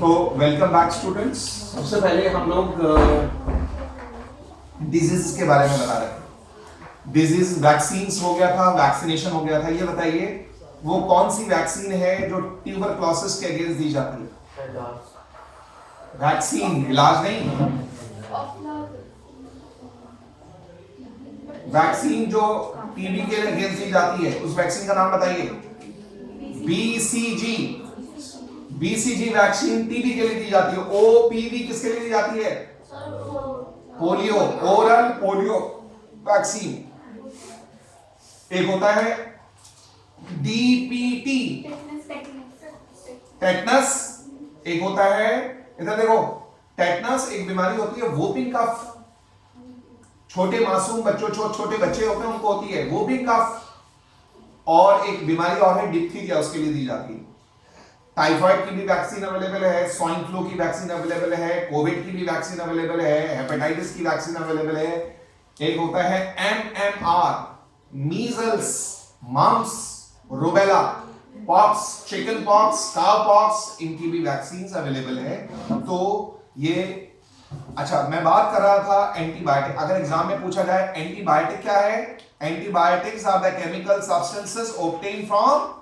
तो welcome back students. सबसे पहले हम लोग डिजीज के बारे में बता रहे थे। डिजीज वैक्सीन्स हो गया था, वैक्सीनेशन हो गया था। ये बताइए वो कौन सी वैक्सीन है जो ट्यूबरक्लोसिस के अगेंस्ट दी जाती है? वैक्सीन, इलाज नहीं। वैक्सीन जो टीबी के अगेंस्ट दी जाती है उस वैक्सीन का नाम बताइए। बीसीजी। बीसीजी वैक्सीन टीबी के लिए दी जाती है। ओपीवी किसके लिए दी जाती है? Polio, oral polio vaccine. एक होता है डीपीटी, टेटनस। एक होता है, इधर देखो, टेटनस एक बीमारी होती है वोपिंग कफ। छोटे मासूम बच्चों, छोटे बच्चे होते हैं उनको होती है वोपिंग कफ। और एक बीमारी और है डिप्थीरिया, उसके लिए दी जाती है। टाइफाइड की भी वैक्सीन अवेलेबल है, स्वाइन फ्लू की वैक्सीन अवेलेबल है, कोविड की भी वैक्सीन अवेलेबल है, हेपेटाइटिस की वैक्सीन अवेलेबल है। एक होता है MMR, measles, mumps, rubella, pox, chicken pox, cow pox, इनकी भी वैक्सीन अवेलेबल है। तो ये अच्छा, मैं बात कर रहा था एंटीबायोटिक। अगर एग्जाम में पूछा जाए एंटीबायोटिक क्या है? Antibiotics are the chemical substances obtained from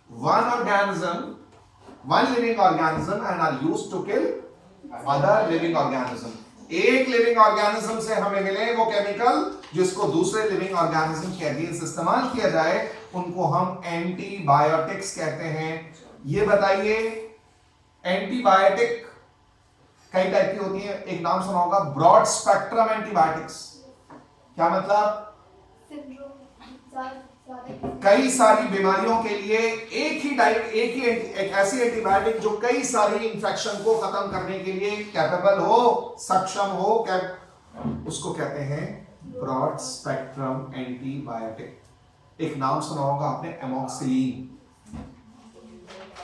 one organism, one living organism and are used to kill other living organism. एक लिविंग ऑर्गेनिज्म से हमें मिले वो केमिकल जिसको दूसरे लिविंग ऑर्गेनिज्म के अगेंस्ट इस्तेमाल किया जाए, उनको हम एंटीबायोटिक्स कहते हैं। ये बताइए एंटीबायोटिक कई टाइप की होती है। एक नाम सुना होगा ब्रॉड स्पेक्ट्रम एंटीबायोटिक्स। क्या मतलब? कई सारी बीमारियों के लिए एक ऐसी एंटीबायोटिक जो कई सारी इंफेक्शन को खत्म करने के लिए कैपेबल हो, सक्षम हो, उसको कहते हैं ब्रॉड स्पेक्ट्रम एंटीबायोटिक। एक नाम सुना होगा आपने एमॉक्सिलिन।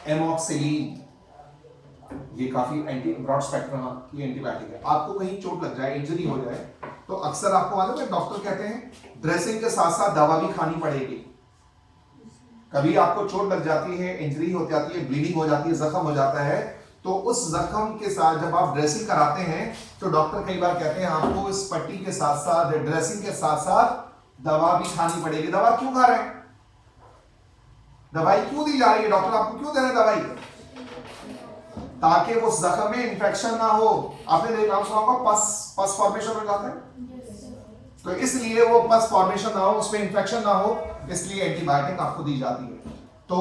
एमॉक्सिलिन ये काफी ब्रॉड स्पेक्ट्रम की एंटीबायोटिक है। आपको कहीं चोट लग जाए, इंजरी हो जाए, तो अक्सर आपको मालूम है डॉक्टर कहते हैं ड्रेसिंग के साथ साथ दवा भी खानी पड़ेगी। कभी आपको चोट लग जाती है, इंजरी हो जाती है, ब्लीडिंग हो जाती है, जख्म हो जाता है, तो उस जख्म के साथ जब आप ड्रेसिंग कराते हैं तो डॉक्टर कई बार कहते हैं आपको इस पट्टी के साथ साथ, ड्रेसिंग के साथ साथ दवा भी खानी पड़ेगी। दवा क्यों खा रहे हैं? दवाई क्यों दी जा रही है? डॉक्टर आपको क्यों दे रहे हैं दवाई? ताकि वो जख्म में इंफेक्शन ना हो। आपने नाम सुना होगा पस फॉर्मेशन हो जाता है, तो इसलिए वो पस फॉर्मेशन ना हो, उसमें इंफेक्शन ना हो, इसलिए एंटीबायोटिक आपको दी जाती है। तो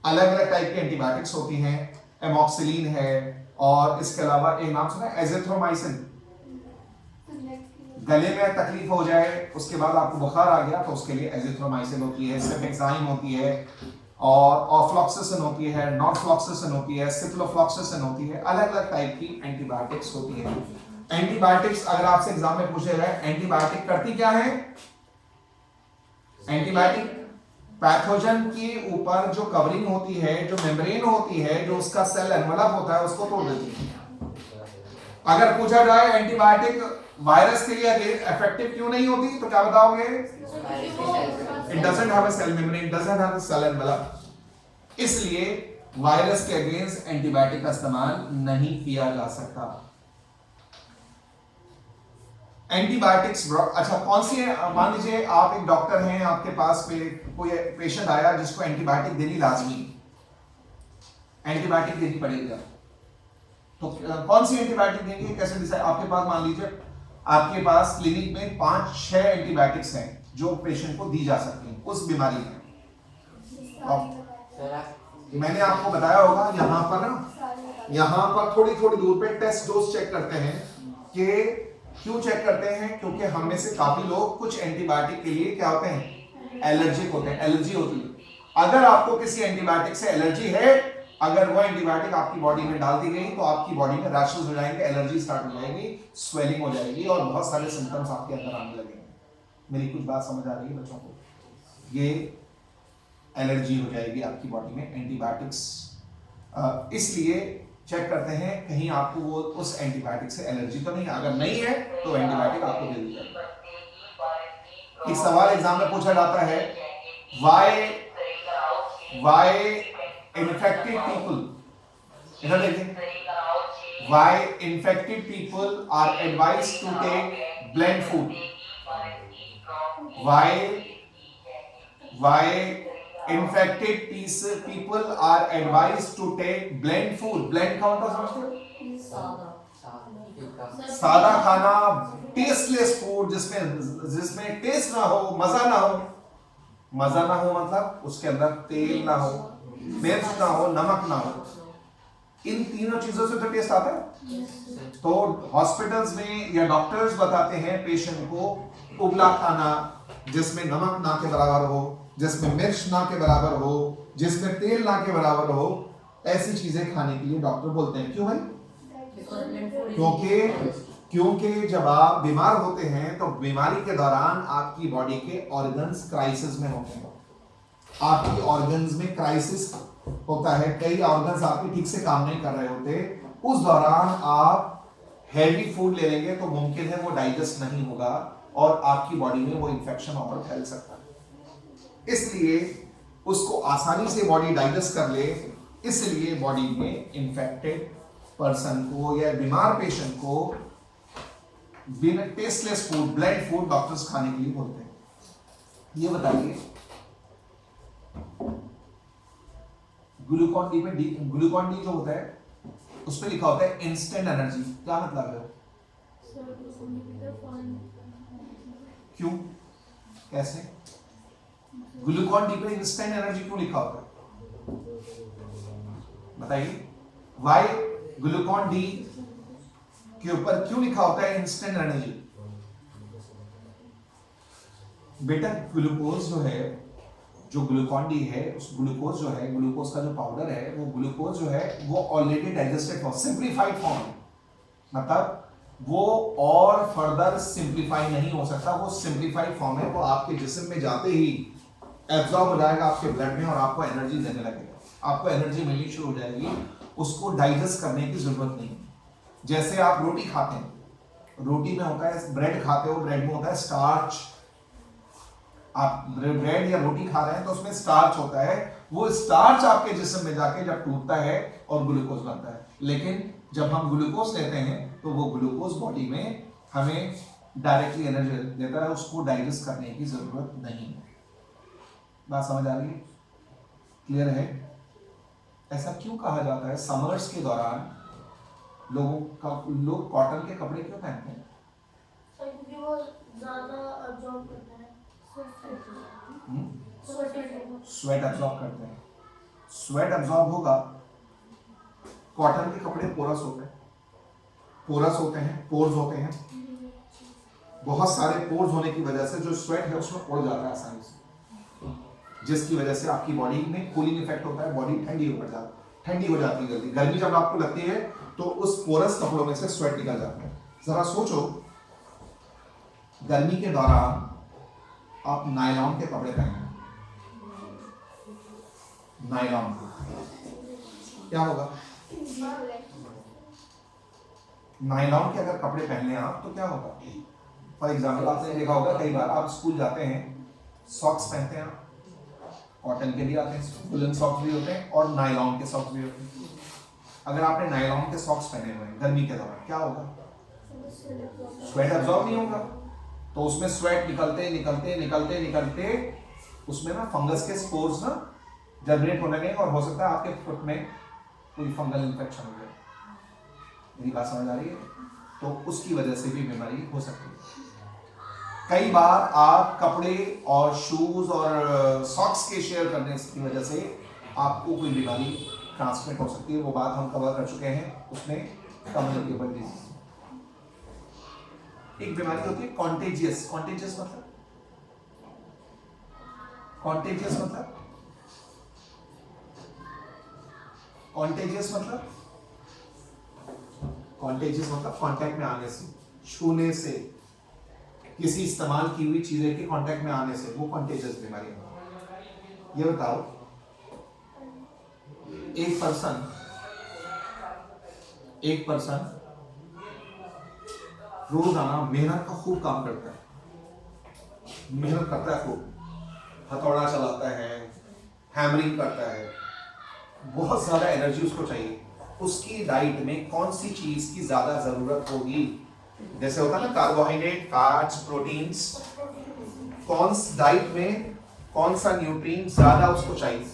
अलग अलग टाइप की एंटीबायोटिक्स होती हैं। एमॉक्सिलिन है, और इसके अलावा एक नाम सुना है एजिथ्रोमाइसिन। गले में तकलीफ हो जाए, उसके बाद आपको बुखार आ गया, तो उसके लिए एजिथ्रोमाइसिन होती है, सेफेक्साइन होती है, और ऑफ्लॉक्सिसिन होती है, नॉर्फ्लॉक्सिसिन होती है, सिप्रोफ्लॉक्सिसिन होती है। अलग अलग टाइप की एंटीबायोटिक्स होती है। एंटीबायोटिक्स अगर आपसे एग्जाम में पूछे गए एंटीबायोटिक करती क्या है? एंटीबायोटिक पैथोजन के ऊपर जो कवरिंग होती है, जो मेम्ब्रेन होती है, जो उसका सेल एनवलप होता है, उसको तोड़ देती है। अगर पूछा जाए एंटीबायोटिक वायरस के लिए इफेक्टिव क्यों नहीं होती, तो क्या बताओगे? It doesn't have a cell membrane, doesn't have a cell envelope, इसलिए वायरस के अगेंस्ट एंटीबायोटिक का इस्तेमाल नहीं किया जा सकता। एंटीबायोटिक्स अच्छा कौन सी है? मान लीजिए आप एक डॉक्टर हैं, आपके पास कोई पेशेंट आया जिसको एंटीबायोटिक देनी लाजमी, एंटीबायोटिक देनी पड़ेगा, तो कौन सी एंटीबायोटिक देंगे, कैसे डिसाइड? आपके पास मान लीजिए आपके पास क्लिनिक में 5-6 एंटीबायोटिक्स हैं जो पेशेंट को दी जा सकती हैं उस बीमारी में। मैंने आपको बताया होगा यहाँ पर थोड़ी थोड़ी दूर पे टेस्ट डोज चेक करते हैं। कि क्यों चेक करते हैं? क्योंकि हम में से काफी लोग कुछ एंटीबायोटिक के लिए क्या होते हैं? एलर्जिक होते हैं, एलर्जी होती है। अगर आपको किसी एंटीबायोटिक से एलर्जी है, अगर वो एंटीबायोटिक आपकी बॉडी में डाल दी गई, तो आपकी बॉडी में रैशेस हो जाएंगे, एलर्जी स्टार्ट हो जाएगी, स्वेलिंग हो जाएगी, और बहुत सारे सिम्टम्स आपके अंदर आने लगेंगे। मेरी कुछ बात समझ आ रही है बच्चों को? ये एलर्जी हो जाएगी आपकी बॉडी में एंटीबायोटिक्स, इसलिए चेक करते हैं कहीं आपको वो उस एंटीबायोटिक से एलर्जी तो नहीं है। अगर नहीं है तो एंटीबायोटिक आपको दे दी जाएगी। एक सवाल एग्जाम में पूछा जाता है, why infected people इधर देखिए, why infected people are advised to take blend food, why infected people are advised to take blend food. blend का मतलब समझते हो? सादा खाना, टेस्टलेस फूड, जिसमें टेस्ट ना हो, मजा ना हो। मजा ना हो मतलब उसके अंदर तेल ना हो, मिर्च ना हो, नमक ना हो। इन तीनों चीजों से तो टेस्ट आता है। तो हॉस्पिटल्स में या डॉक्टर्स बताते हैं पेशेंट को उबला खाना, जिसमें नमक ना के बराबर हो, जिसमें मिर्च ना के बराबर हो, जिसमें तेल ना के बराबर हो, ऐसी चीजें खाने के लिए डॉक्टर बोलते हैं। क्यों भाई? क्योंकि जब आप बीमार होते हैं तो बीमारी के दौरान आपकी बॉडी के ऑर्गन्स क्राइसिस में होते हैं। आपकी ऑर्गन्स में क्राइसिस होता है, कई ऑर्गन्स आपके ठीक से काम नहीं कर रहे होते। उस दौरान आप हैवी फूड ले लेंगे तो मुमकिन है वो डाइजेस्ट नहीं होगा और आपकी बॉडी में वो इंफेक्शन और फैल सकता है। इसलिए उसको आसानी से बॉडी डाइजेस्ट कर ले, इसलिए बॉडी में इंफेक्टेड पर्सन को या बीमार पेशेंट को बिना tasteless food, blend food doctors खाने के लिए बोलते हैं। ये बताइए, ग्लूकॉन डी में ग्लूकॉन डी जो होता है उस पर लिखा होता है इंस्टेंट एनर्जी। क्या मतलब है? क्यों, कैसे? ग्लूकॉन डी पे इंस्टेंट एनर्जी क्यों लिखा होता है बताइए? वाई ग्लूकॉन डी के ऊपर क्यों लिखा होता है इंस्टेंट एनर्जी? बेटा ग्लूकोज जो है, जो ग्लूकॉन डी है, उस ग्लूकोज जो है, ग्लूकोज का जो पाउडर है, वो ग्लूकोज जो है वो already digested form, simplified form, मतलब वो और फर्दर सिंप्लीफाई नहीं हो सकता। वो सिंप्लीफाइड फॉर्म है, वो आपके जिस्म में जाते ही एब्जॉर्ब हो जाएगा आपके ब्लड में और आपको एनर्जी देने लगेगा, आपको एनर्जी मिलनी शुरू हो जाएगी। उसको डाइजेस्ट करने की जरूरत नहीं। जैसे आप रोटी खाते हैं, रोटी में होता है, ब्रेड खाते हो, ब्रेड में होता है स्टार्च। आप ब्रेड या रोटी खा रहे हैं तो उसमें स्टार्च होता है, वो स्टार्च आपके जिस्म में जाके जब टूटता है और ग्लूकोज बनता है। लेकिन जब हम ग्लूकोज लेते हैं तो वो ग्लूकोज बॉडी में हमें डायरेक्टली एनर्जी देता है, उसको डाइजेस्ट करने की जरूरत नहीं है। बात समझ आ रही है? क्लियर है? ऐसा क्यों कहा जाता है समर्स के दौरान लोग कॉटन के कपड़े क्यों पहनते हैं? क्योंकि वो ज़्यादा अब्जॉर्ब करता है, स्वेट अब्जॉर्ब करते हैं। स्वेट अब्जॉर्ब होगा, कॉटन के कपड़े पोरस होते हैं, पोर्स होते हैं, बहुत सारे पोर्स होने की वजह से जो स्वेट है उसमें उड़ जाता है आसानी से, जिसकी वजह से आपकी बॉडी में कूलिंग इफेक्ट होता है, बॉडी ठंडी हो जाती है जल्दी। गर्मी जब आपको लगती है तो उस पोरस कपड़ों में से स्वेट निकल जाता है। जरा सोचो, गर्मी के दौरान आप नायलॉन के कपड़े पहने, नायलॉन, क्या होगा? नायलॉन के अगर कपड़े पहने आप तो क्या होगा? फॉर एग्जाम्पल आपने देखा होगा कई बार आप स्कूल जाते हैं, सॉक्स पहनते हैं, कॉटन के भी आते हैं, वुलन सॉक्स भी होते हैं और नायलॉन के सॉक्स भी होते हैं। अगर आपने नायलॉन के सॉक्स पहने हुए हैं गर्मी के दौरान, क्या होगा? स्वेट अब्जॉर्ब नहीं होगा, तो उसमें स्वेट निकलते उसमें ना फंगस के स्पोर्स ना जनरेट होने लगेंगे और हो सकता है आपके फुट में कोई फंगल इन्फेक्शन हो जाए। मेरी बात समझ आ रही है? तो उसकी वजह से भी बीमारी हो सकती है। कई बार आप कपड़े और शूज और सॉक्स के शेयर करने की वजह से आपको कोई बीमारी ट्रांसमिट हो सकती है। वो बात हम कवर कर चुके हैं, उसमें कम्युनिकेबल डिजीज। एक बीमारी होती है कॉन्टेजियस। कॉन्टेजियस मतलब कांटेक्ट में आने से, छूने से, किसी इस्तेमाल की हुई चीजें के कांटेक्ट में आने से, वो कॉन्टेजियस बीमारी है। ये बताओ, एक पर्सन रोजाना मेहनत का खूब काम करता है, खूब, हथौड़ा चलाता है, हैमरिंग करता है, बहुत ज्यादा एनर्जी उसको चाहिए, उसकी डाइट में कौन सी चीज की ज्यादा जरूरत होगी। जैसे होता है ना कार्बोहाइड्रेट, फैट्स, प्रोटीन्स, कौन सी डाइट में कौन सा न्यूट्रिएंट ज्यादा उसको चाहिए?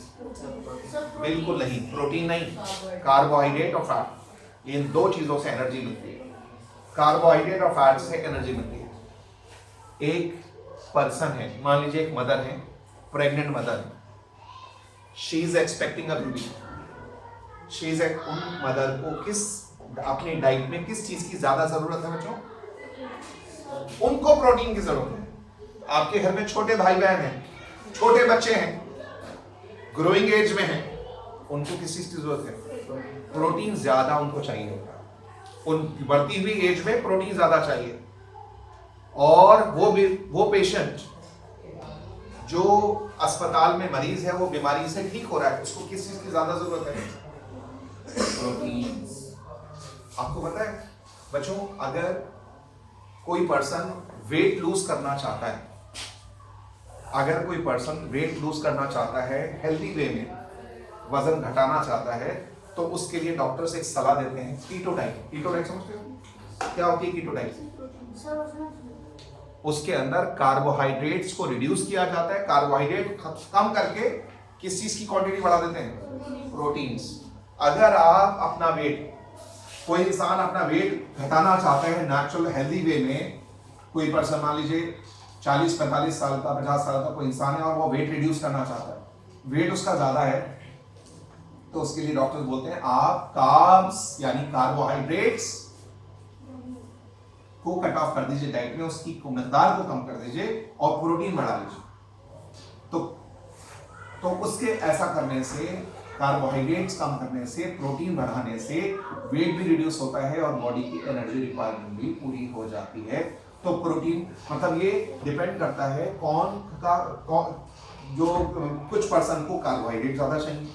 बिल्कुल नहीं, प्रोटीन नहीं, कार्बोहाइड्रेट और फैट, इन दो चीजों से एनर्जी मिलती है। कार्बोहाइड्रेट और फैट से एनर्जी मिलती है। एक पर्सन है, मान लीजिए एक मदर है, प्रेग्नेंट मदर है, she is expecting a baby, she is उन मदर को किस अपनी डाइट में किस चीज की ज्यादा जरूरत है बच्चों? उनको प्रोटीन की जरूरत है। आपके घर में छोटे भाई बहन हैं, छोटे बच्चे हैं, ग्रोइंग एज में हैं, उनको किस चीज की जरूरत है? प्रोटीन ज्यादा उनको चाहिए होता है। उन बढ़ती हुई एज में प्रोटीन ज्यादा चाहिए। और वो पेशेंट जो अस्पताल में मरीज है, वो बीमारी से ठीक हो रहा है, उसको किस चीज की ज्यादा जरूरत है? प्रोटीन। आपको पता है बच्चों, अगर कोई पर्सन वेट लूज करना चाहता है, अगर कोई पर्सन वेट लूज करना चाहता है, हेल्दी वे में वजन घटाना चाहता है, तो उसके लिए डॉक्टर्स एक सलाह देते हैं, कीटो डाइट। कीटो डाइट समझते हो क्या होती है कीटो डाइट? उसके अंदर कार्बोहाइड्रेट्स को रिड्यूस किया जाता है, कार्बोहाइड्रेट कम करके किस चीज की क्वांटिटी बढ़ा देते हैं? प्रोटीन्स। अगर आप अपना वेट, कोई इंसान अपना वेट घटाना चाहता है नेचुरल हेल्दी वे में, कोई पर्सन मान लीजिए 40-45 साल का, 50 साल का कोई इंसान है और वो वेट रिड्यूस करना चाहता है, वेट उसका ज्यादा है, तो उसके लिए डॉक्टर्स बोलते हैं आप कार्ब्स यानी कार्बोहाइड्रेट्स को कट ऑफ कर दीजिए डाइट में, उसकी मिकदार को कम कर दीजिए और प्रोटीन बढ़ा लीजिए। तो उसके ऐसा करने से, कार्बोहाइड्रेट्स कम करने से, प्रोटीन बढ़ाने से वेट भी रिड्यूस होता है और बॉडी की एनर्जी रिक्वायरमेंट भी पूरी हो जाती है। तो प्रोटीन मतलब ये डिपेंड करता है जो कुछ पर्सन को कार्बोहाइड्रेट ज्यादा चाहिए,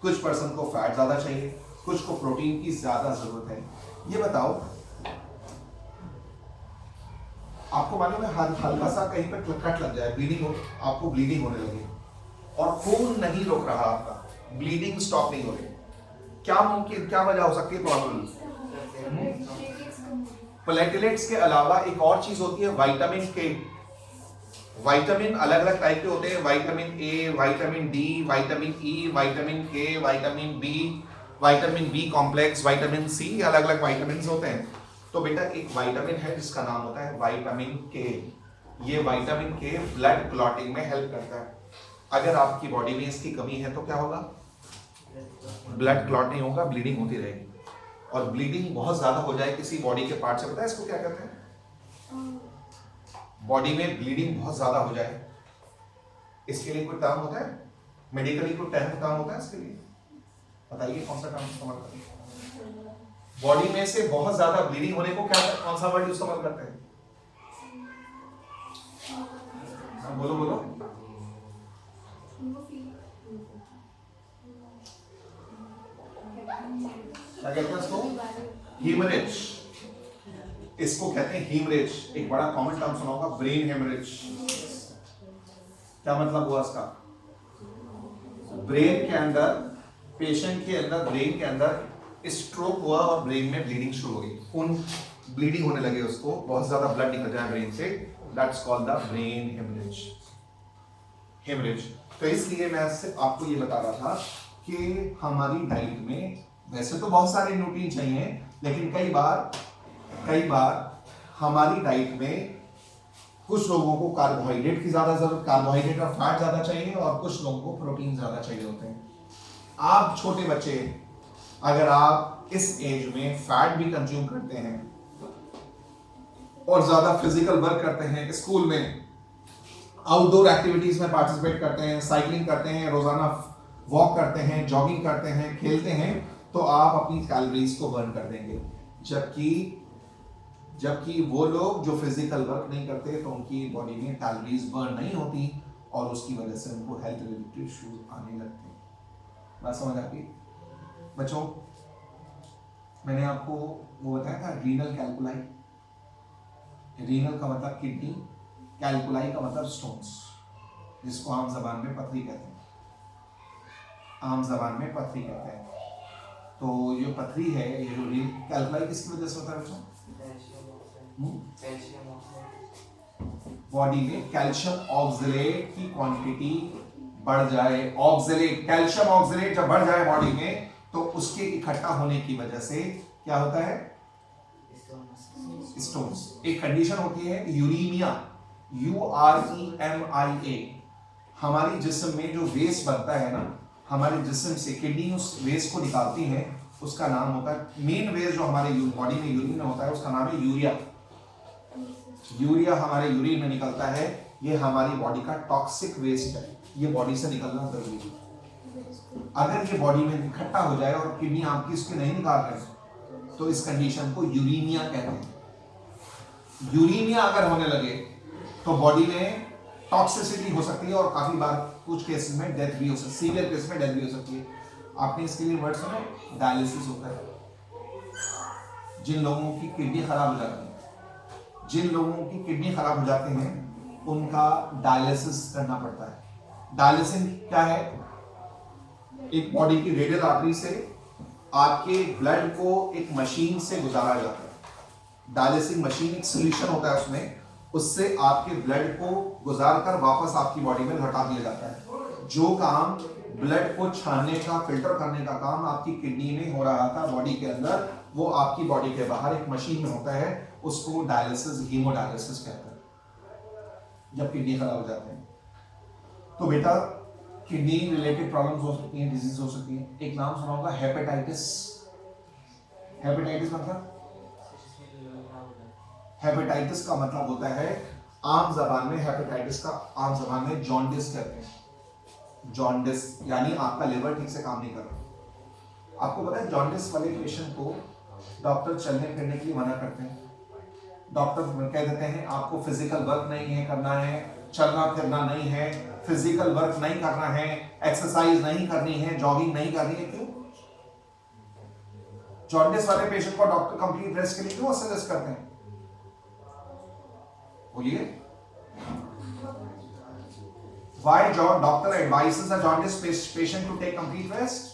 कुछ पर्सन को फैट ज्यादा चाहिए, कुछ को प्रोटीन की ज्यादा जरूरत है। ये बताओ, आपको मालूम है हल्का सा कहीं पर कट लग जाए, ब्लीडिंग हो, आपको ब्लीडिंग होने लगे और खून नहीं रोक रहा आपका, ब्लीडिंग स्टॉप नहीं हो रही, क्या मुमकिन, क्या वजह हो सकती है? प्रॉब्लम प्लेटलेट्स के अलावा एक और चीज होती है विटामिन के। विटामिन अलग अलग टाइप के होते हैं, vitamin A, vitamin D, vitamin E, vitamin K, vitamin B complex, vitamin C, अलग अलग विटामिन होते हैं। तो बेटा एक विटामिन है जिसका नाम होता है विटामिन के। ये विटामिन के ब्लड क्लॉटिंग में हेल्प करता है। अगर आपकी बॉडी में इसकी कमी है तो क्या होगा? ब्लड क्लॉट नहीं होगा, ब्लीडिंग होती रहेगी। और ब्लीडिंग बहुत ज्यादा हो जाए किसी बॉडी के पार्ट से, पता है इसको क्या कहते हैं? बॉडी में ब्लीडिंग बहुत ज्यादा हो जाए, इसके लिए कोई टर्म होता है? मेडिकली कोई टर्म होता है इसके लिए? बताइए कौन सा टर्म इस्तेमाल करते हैं? बॉडी में से बहुत ज्यादा ब्लीडिंग होने को क्या, कौन सा वर्ड इस्तेमाल करते हैं? बोलो बोलो। क्या कहते हैं इसको? हीमरेज। इसको कहते हैं हीमरेज। एक बड़ा कॉमन टर्म सुना होगा, ब्रेन हेमरेज। क्या मतलब हुआ इसका? ब्रेन के अंदर, पेशेंट के अंदर, ब्रेन के अंदर स्ट्रोक हुआ और ब्रेन में ब्लीडिंग शुरू हो गई, खून ब्लीडिंग होने लगे, उसको बहुत ज्यादा ब्लड निकल जाए ब्रेन से, that's called the brain haemorrhage. Haemorrhage. तो इसलिए मैं आपको ये बता रहा था कि हमारी डाइट में वैसे तो बहुत सारे न्यूट्रिएंट चाहिए, लेकिन कई बार हमारी डाइट में कुछ लोगों को कार्बोहाइड्रेट की ज्यादा जरूरत, कार्बोहाइड्रेट और फैट ज्यादा चाहिए, और कुछ लोगों को प्रोटीन ज्यादा चाहिए होते हैं। आप छोटे बच्चे, अगर आप इस एज में फैट भी कंज्यूम करते हैं और ज्यादा फिजिकल वर्क करते हैं, स्कूल में आउटडोर एक्टिविटीज में पार्टिसिपेट करते हैं, साइकिलिंग करते हैं, रोजाना वॉक करते हैं, जॉगिंग करते हैं, खेलते हैं, तो आप अपनी कैलोरीज को बर्न कर देंगे। जबकि वो लोग जो फिजिकल वर्क नहीं करते, तो उनकी बॉडी में कैलोरीज बर्न नहीं होती और उसकी वजह से उनको हेल्थ रिलेटेड इश्यूज आने लगते हैं। बात समझ आती? बच्चों, मैंने आपको वो बताया था रीनल कैल्कुलाई। रीनल का मतलब किडनी, कैल्कुलाई का मतलब स्टोन्स, जिसको आम जबान में पथरी कहते हैं। आम जबान में पथरी कहते हैं। तो ये पथरी है, ये जो रील कैल्कुलाई किसकी वजह से होता है बच्चों? बॉडी में कैल्शियम ऑक्सलेट की क्वांटिटी बढ़ जाए, ऑक्सलेट कैल्शियम ऑक्सलेट जब बढ़ जाए बॉडी में तो उसके इकट्ठा होने की वजह से क्या होता है? स्टोन्स। एक कंडीशन होती है यूरीमिया, UREMIA। हमारी जिस्म में जो वेस्ट बनता है ना, हमारे जिस्म से किडनी उस वेस्ट को निकालती है, उसका नाम होता है, मेन वेस्ट जो हमारे बॉडी में यूरिन में होता है उसका नाम है यूरिया। यूरिया हमारे यूरिन में निकलता है, ये हमारी बॉडी का टॉक्सिक वेस्ट है, ये बॉडी से निकलना जरूरी है। अगर ये बॉडी में इकट्ठा हो जाए और किडनी आपकी इसके नहीं निकाल रहे तो इस कंडीशन को यूरीमिया कहते हैं। यूरीमिया अगर होने लगे तो बॉडी में टॉक्सिसिटी हो सकती है और काफी बार कुछ केसेस में डेथ भी हो सकती है, सीवियर केस में डेथ भी हो सकती है। आपने इसके लिए वर्ड सुना, डायलिसिस होता है। जिन लोगों की किडनी खराब हो जाती है, जिन लोगों की किडनी खराब हो जाते हैं उनका डायलिसिस करना पड़ता है। डायलिसिस क्या है? एक बॉडी की रेडियल आर्टरी से आपके ब्लड को एक मशीन से गुजारा जाता है। डायलिसिस मशीन एक सोल्यूशन होता है उसमें, उससे आपके ब्लड को गुजार कर वापस आपकी बॉडी में लौटा दिया जाता है। जो काम ब्लड को छानने का, फिल्टर करने का काम आपकी किडनी में हो रहा था बॉडी के अंदर, वो आपकी बॉडी के बाहर एक मशीन में होता है, उसको डायलिसिस, हीमोडायलिसिस कहते हैं जब किडनी खराब हो जाते हैं। तो बेटा किडनी रिलेटेड प्रॉब्लम्स हो सकती हैं, डिजीज हो सकती है। एक नाम सुना होगा हेपेटाइटिस। हेपेटाइटिस मतलब, हेपेटाइटिस का मतलब होता है आम जबान में, हेपेटाइटिस का आम जबान में जॉन्डिस कहते हैं। जॉन्डिस यानी आपका लिवर ठीक से काम नहीं कर रहा। आपको पता है जॉन्डिस वाले पेशेंट को डॉक्टर चलने फिरने के लिए मना करते हैं। डॉक्टर कह देते हैं आपको फिजिकल वर्क नहीं है करना है, चलना फिरना नहीं है, फिजिकल वर्क नहीं करना है, एक्सरसाइज नहीं करनी है, जॉगिंग नहीं करनी है। क्यों? जॉन्डिस वाले पेशेंट को डॉक्टर कंप्लीट रेस्ट के लिए क्यों सजेस्ट करते हैं? बोलिए, why doctor advises a jaundice patient to take complete rest?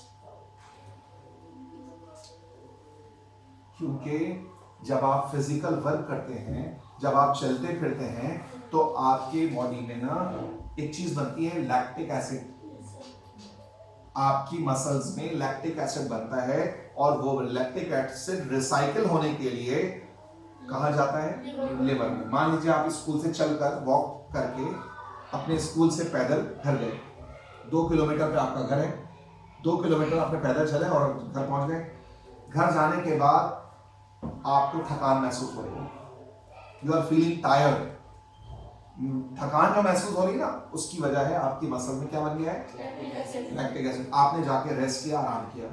क्योंकि जब आप फिजिकल वर्क करते हैं, जब आप चलते फिरते हैं, तो आपके बॉडी में ना एक चीज बनती है लैक्टिक एसिड। आपकी मसल्स में लैक्टिक एसिड बनता है और वो लैक्टिक एसिड रिसाइकिल होने के लिए कहाँ जाता है? लिवर में। मान लीजिए आप स्कूल से चलकर वॉक करके अपने स्कूल से पैदल घर गए, 2 किलोमीटर पे आपका घर है, 2 किलोमीटर आपने पैदल चले और घर पहुंच गए। घर जाने के बाद आपको थकान महसूस हो रही है, यू आर फीलिंग टायर्ड। थकान जो महसूस हो रही है ना, उसकी वजह है आपकी मसल में क्या बन गया है? Lactic acid. आपने जाके रेस्ट किया, आराम किया,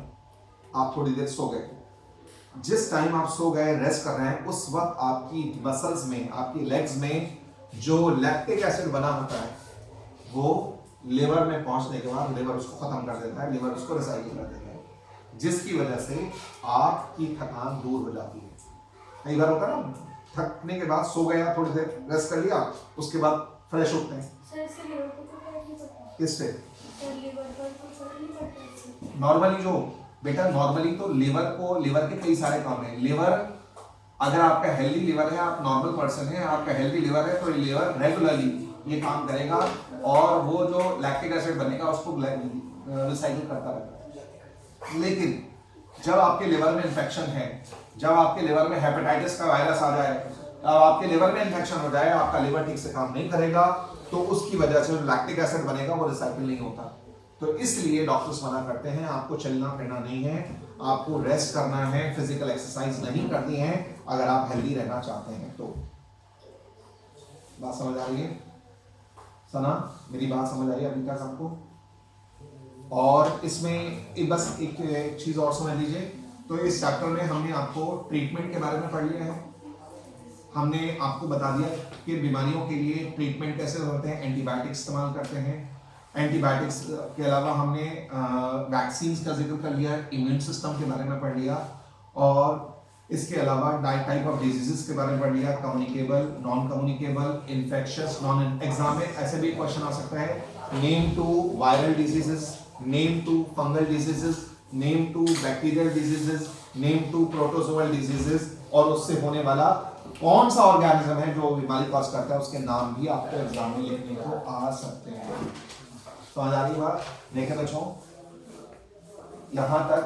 आप थोड़ी देर सो गए। जिस टाइम आप सो गए, रेस्ट कर रहे हैं, उस वक्त आपकी मसल्स में, आपकी लेग्स में जो लैक्टिक एसिड बना होता है वो लिवर में पहुंचने के बाद लिवर उसको खत्म कर देता है, लिवर उसको रिसाइकिल कर देता है, जिसकी वजह से आपकी थकान दूर हो जाती है। कई बार होता है ना, थकने के बाद सो गया, थोड़ी देर रेस्ट कर लिया, उसके बाद फ्रेश होते हैं। किससे? नॉर्मली जो बेटा, नॉर्मली तो लिवर के कई सारे काम हैं। लिवर, अगर आपका हेल्दी लिवर है, आप नॉर्मल पर्सन है, आपका हेल्दी लिवर है, तो लिवर रेगुलरली ये काम करेगा और वो जो लैक्टिक एसिड बनेगा उसको रिसाइकिल करता रहेगा। लेकिन जब आपके लिवर में इन्फेक्शन है, जब आपके लिवर में हेपेटाइटिस का वायरस आ जाए, अब आपके लिवर में इन्फेक्शन हो जाए, आपका लिवर ठीक से काम नहीं करेगा, तो उसकी वजह से जो लैक्टिक एसिड बनेगा वो रिसाइकिल नहीं होता। तो इसलिए डॉक्टर्स मना करते हैं आपको चलना फिरना नहीं है, आपको रेस्ट करना है, फिजिकल एक्सरसाइज नहीं करनी है अगर आप हेल्दी रहना चाहते हैं। तो बात समझ आ रही है? सना, मेरी बात समझ आ रही है अभी तक आपको? और इसमें बस एक चीज और समझ लीजिए, तो इस चैप्टर में हमने आपको ट्रीटमेंट के बारे में पढ़ लिया है। हमने आपको बता दिया कि बीमारियों के लिए ट्रीटमेंट कैसे होते हैं, एंटीबायोटिक्स इस्तेमाल करते हैं। एंटीबायोटिक्स के अलावा हमने वैक्सीन का जिक्र कर लिया, इम्यून सिस्टम के बारे में पढ़ लिया, और इसके अलावा टाइप ऑफ डिजीजेस के बारे में पढ़ लिया, communicable, non communicable, infectious, non. Exam में ऐसे भी क्वेश्चन आ सकता है, name two viral diseases, name two fungal diseases, name 2 bacterial diseases, name 2 protozoal diseases, और उससे होने वाला कौन सा ऑर्गेनिज्म है जो बीमारी कॉज करता है, उसके नाम भी आपको एग्जाम में लिखने को आ सकते हैं। तो आ रही बात, देखें बच्चों, यहां तक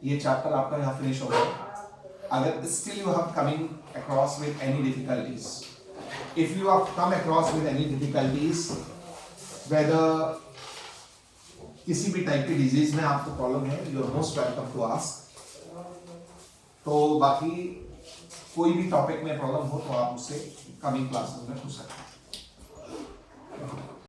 ये चैप्टर आपका यहाँ फिनिश हो गया। अगर still you have coming across with any difficulties, if you have come across with any difficulties, whether किसी भी टाइप की डिजीज में आपको प्रॉब्लम है, you are most welcome to ask. तो बाकी कोई भी टॉपिक में प्रॉब्लम हो तो आप उससे कमिंग क्लासेस में पूछ सकते हैं।